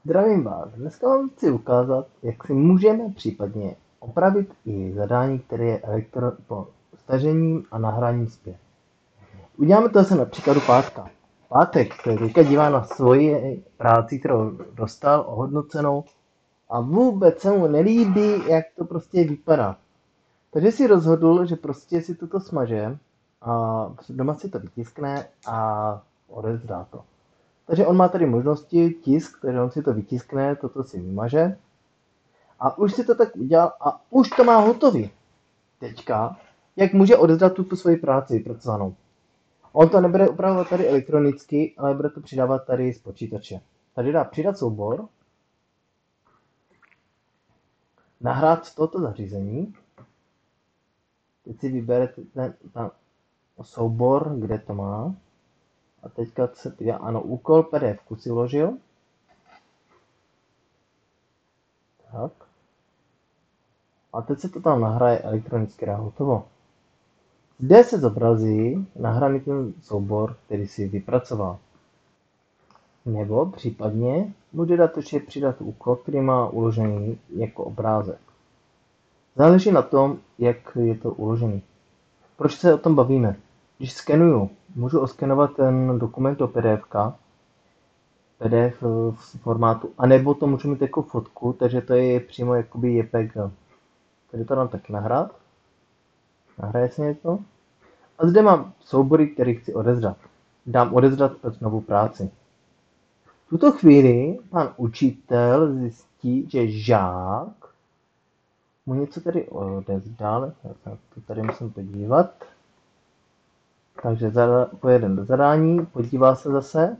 Zdravím vás. Dneska vám chci ukázat, jak si můžeme případně opravit i zadání, které je po stažením a nahrání zpět. Uděláme to zase na příkladu pátka. Pátek se teďka dívá na svoji práci, kterou dostal, ohodnocenou a vůbec se mu nelíbí, jak to prostě vypadá. Takže si rozhodl, že prostě si toto smaže a doma si to vytiskne a odezdá to. Takže on má tady možnosti tisk, takže on si to vytiskne, toto si vymaže a už si to tak udělal a už to má hotový. Teďka, jak může odezdat tuto svoji práci vypracovanou. On to nebude upravovat tady elektronicky, ale bude to přidávat tady z počítače. Tady dá přidat soubor, nahrát z tohoto zařízení. Teď si vyberete ten soubor, kde to má. A teďka se podívá, ano, úkol PDF si uložil. Tak. A teď se to tam nahraje elektronicky, dá hotovo. Zde se zobrazí nahraný ten soubor, který si vypracoval. Nebo případně může dát ještě přidat úkol, který má uložený jako obrázek. Záleží na tom, jak je to uložený. Proč se o tom bavíme? Když skenuju, můžu oskenovat ten dokument do PDF v formátu, anebo to můžu mít jako fotku, takže to je přímo jakoby JPG. Takže to dám taky nahrát. Nahraje se mě to. A zde mám soubory, které chci odezdat. Dám odezdat pro novou práci. V tuto chvíli pan učitel zjistí, že žák mu něco tady odezdal. Já se to tady musím podívat. Takže pojede do zadání, podívá se zase.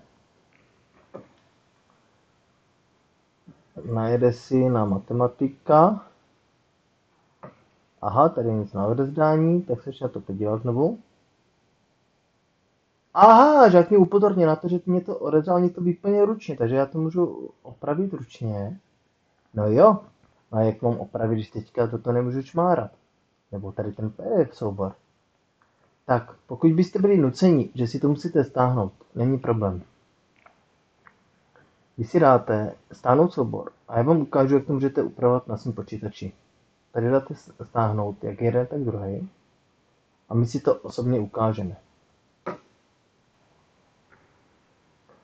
Najede si na matematika. Aha, tady je něco na odezdání, tak se ještě na to podívat znovu. Aha, žák mě upozornil na to, že mě to odezdal něco vyplně ručně, takže já to můžu opravit ručně. No jo, a jak mám opravit, když teďka toto nemůžu čmárat? Nebo tady ten PDF soubor. Tak, pokud byste byli nuceni, že si to musíte stáhnout, není problém. Vy si dáte stáhnout soubor a já vám ukážu, jak to můžete upravovat na svém počítači. Tady dáte stáhnout jak jeden, tak druhý a my si to osobně ukážeme.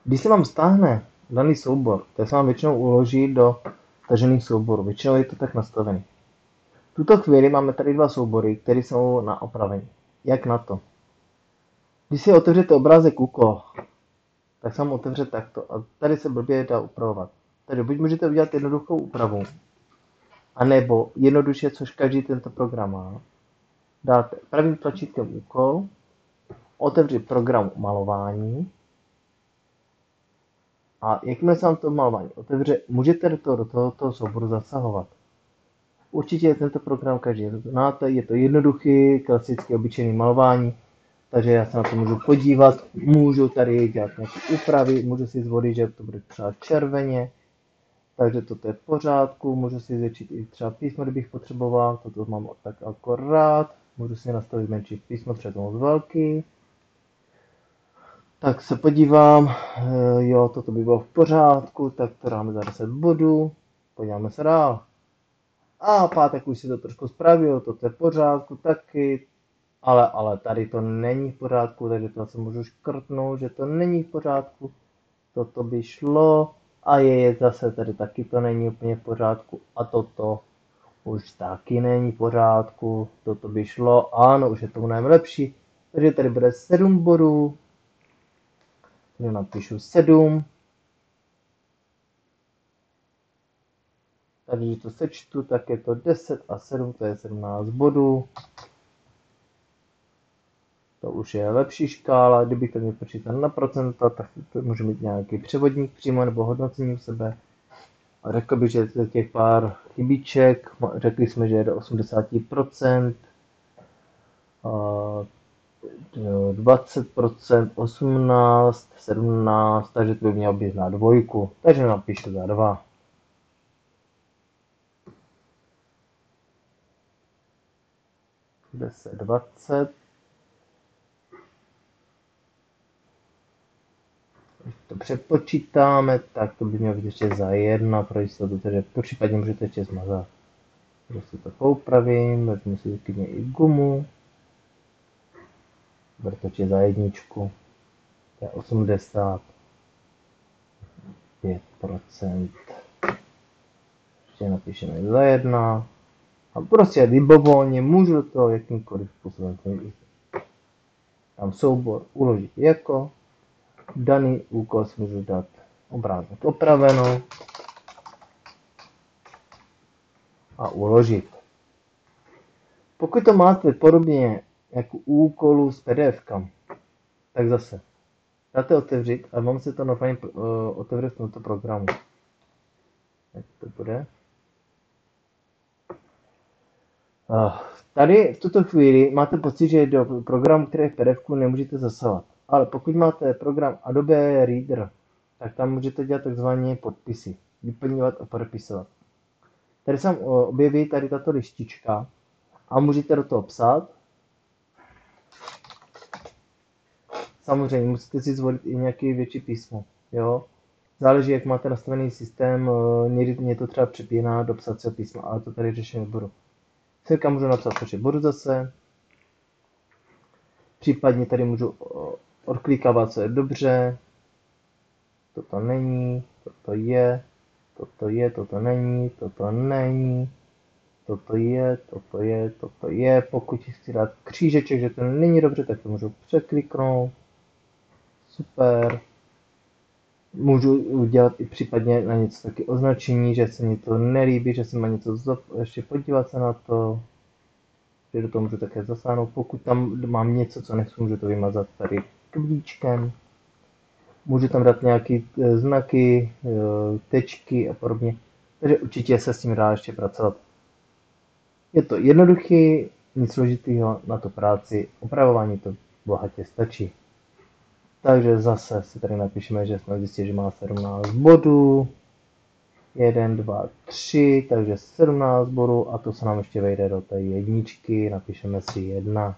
Když se vám stáhne daný soubor, tak se vám většinou uloží do stažených souborů. Většinou je to tak nastavený. V tuto chvíli máme tady dva soubory, které jsou na opravení. Jak na to? Když si otevřete obrázek úkol, tak se vám otevře takto a tady se blbě dá upravovat. Takže buď můžete udělat jednoduchou úpravu, anebo jednoduše, což každý tento program má, dáte pravým tlačítkem úkol, otevřít program malování a jakmile se vám to malování otevře, můžete do tohoto souboru zasahovat. Určitě je tento program každý znáte, je to jednoduchý, klasický, obyčejný malování, takže já se na to můžu podívat, můžu tady dělat nějaké úpravy, můžu si zvolit, že to bude třeba červeně, takže toto je v pořádku, můžu si zvětšit i třeba písmo, kdybych potřeboval, toto mám tak akorát, můžu si nastavit menší písmo, třeba to moc velký. Tak se podívám, jo, toto by bylo v pořádku, tak to dáme za 10 bodů, podíváme se dál. A pátek už si to trošku spravil, toto je v pořádku taky, ale tady to není v pořádku, takže to se můžu škrtnout, že to není v pořádku. Toto by šlo a je zase tady taky to není úplně v pořádku a toto už taky není v pořádku, toto by šlo, ano, už je to mnohem lepší. Takže tady bude 7 bodů, tady napíšu 7. Takže když to sečtu, tak je to 10 a 7, to je 17 bodů. To už je lepší škála, kdybych to měl počítat na procenta, tak to může mít nějaký převodník přímo nebo hodnocení u sebe. A řekl bych, že je těch pár chybiček, řekli jsme, že je do 80%, 20%, 18, 17, takže to by mělo být na dvojku, takže napíšu za 2. Deset, 20, Když to přepočítáme, tak to by mělo být ještě za 1 pro jistotu, takže případně můžete ještě zmazat. Takže si to poupravím, vezmu si klidně i gumu. Vrtoče za 1, to je 85%. Ještě napíšeme za 1. A prostě libovolně můžu do toho jakýmkoliv způsobem jít. Tam soubor uložit jako. Daný úkol si můžu dát obrázek opravenou a uložit. Pokud to máte podobně jako úkolu s PDF-kam, tak zase dáte otevřít a vám se to normálně otevře v tomto programu. Jak to bude? Tady v tuto chvíli máte pocit, že do programu, který je v PDF, nemůžete zasahovat. Ale pokud máte program Adobe Reader, tak tam můžete dělat takzvané podpisy. Vyplňovat a podepisovat. Tady se objeví tady tato lištička a můžete do toho psát. Samozřejmě musíte si zvolit i nějaký větší písmo. Jo? Záleží, jak máte nastavený systém, někdy mě to třeba přepíná do psacího písma, ale to tady řešit nebudu. Celka můžu napsat, protože budu zase. Případně tady můžu odklikávat, co je dobře. Toto není, toto je, toto je, toto není, toto není. Toto je, toto je, toto je. Pokud chci dát křížeček, že to není dobře, tak to můžu překliknout. Super. Můžu udělat i případně na něco taky označení, že se mi to nelíbí, že se má něco ještě podívat se na to. Že do toho můžu také zasáhnout. Pokud tam mám něco, co nechci, můžu to vymazat tady klíčkem. Můžu tam dát nějaké znaky, tečky a podobně. Takže určitě se s tím dá ještě pracovat. Je to jednoduchý, nic složitýho na tu práci, opravování to bohatě stačí. Takže zase si tady napíšeme, že jsme zjistili, že má 17 bodů. 1, 2, 3, takže 17 bodů a to se nám ještě vejde do té jedničky, napíšeme si 1.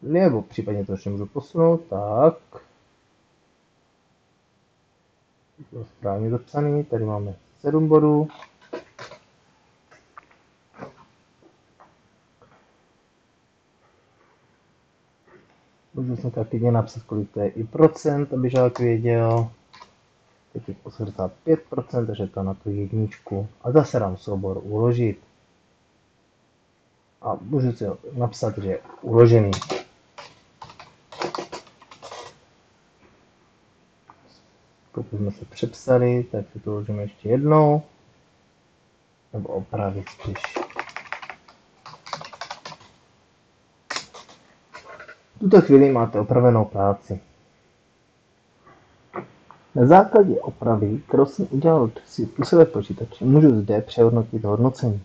Nebo případně to ještě můžu posunout, tak. To je správně zapsaný, tady máme 7 bodů. Můžu si taky napsat, kolik to je i procent, aby žák věděl. Teď je 85%, takže to na tu jedničku. A zase dám soubor uložit. A můžu si napsat, že je uložený. Pokud jsme se přepsali, tak si to uložíme ještě jednou. Nebo opravit spíš. V tuto chvíli máte opravenou práci. Na základě opravy, kterou jsem udělal si u sebe v počítači, můžu zde přehodnotit hodnocení.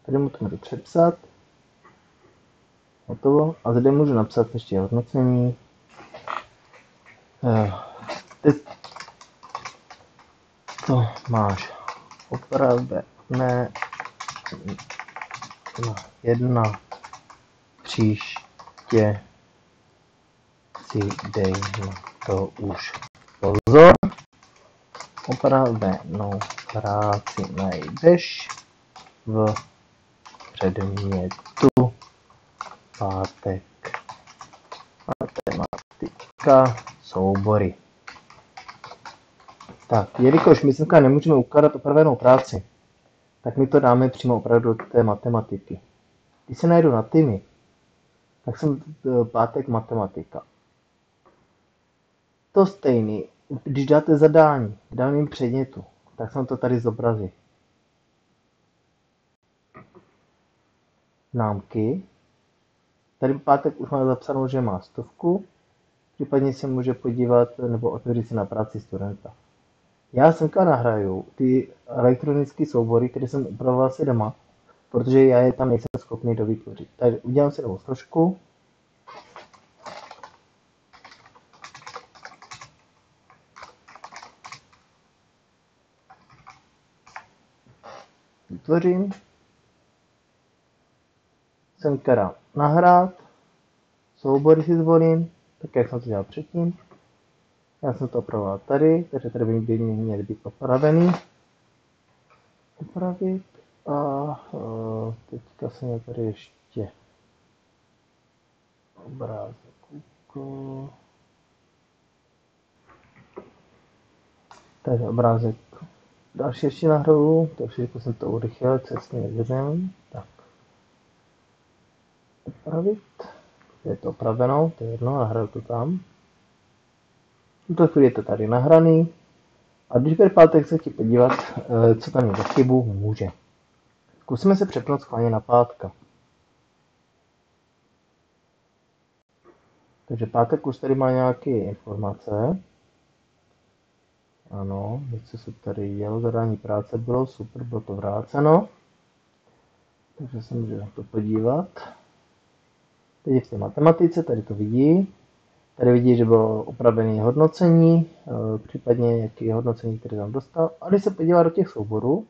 Tady mu to můžu přepsat. Hotovo. A zde můžu napsat ještě hodnocení. To máš opravené na 1. Příště si dej na to už pozor. Opravenou práci najdeš v předmětu pátek. Matematika soubory. Tak, jelikož my semka nemůžeme ukládat opravenou práci, tak my to dáme přímo opravdu do té matematiky. Když se najdu na týmy, tak jsem pátek matematika. To stejný, když dáte zadání k daným předmětu, tak jsem to tady zobrazil. Známky. Tady pátek už má zapsanou, že má 100. Případně se může podívat nebo otevřít si na práci studenta. Já semka nahraju ty elektronické soubory, které jsem upravoval si doma, protože já je tam nejsem schopný dovytvořit. Takže udělám si novou složku. Vytvořím. Semka dám nahrát soubory si zvolím, tak jak jsem to dělal předtím. Já jsem to opravoval tady, takže tady by měly být opravený. Upravit a teďka jsem měl tady ještě obrázek. Takže obrázek další ještě nahraju, takže jsem to urychlil, co s ním nevěděl. Tak. Upravit. Je to opraveno, to je jedno, nahraju to tam. V tuto chvíli je to tady nahraný. A když bude pátek se chci podívat, co tam je za chybu, může. Zkusíme se přepnout schválně na pátka. Takže pátek už tady má nějaké informace. Ano, něco se tady jelo, zadání práce bylo, super, bylo to vráceno. Takže se může na to podívat. Teď je v té matematice, tady to vidí. Tady vidí, že bylo opravené hodnocení, případně jaké hodnocení, které tam dostal. A když se podívá do těch souborů,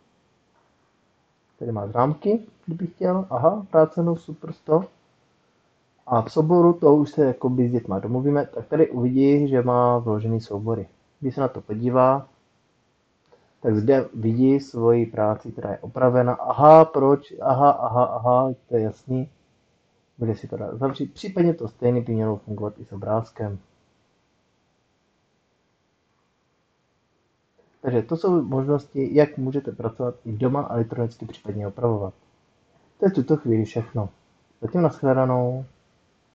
tady má zrámky, kdyby chtěl, aha, vráceno, super 100. A v souboru, to už se jakoby s dětma domluvíme, tak tady uvidí, že má vložený soubory. Když se na to podívá, tak zde vidí svoji práci, která je opravena. Aha, proč? Aha, to je jasný. Bude si to dát zavřít. Případně to stejně by mělo fungovat i s obrázkem. Takže to jsou možnosti, jak můžete pracovat i doma elektronicky, případně opravovat. To je v tuto chvíli všechno. Zatím nashledanou.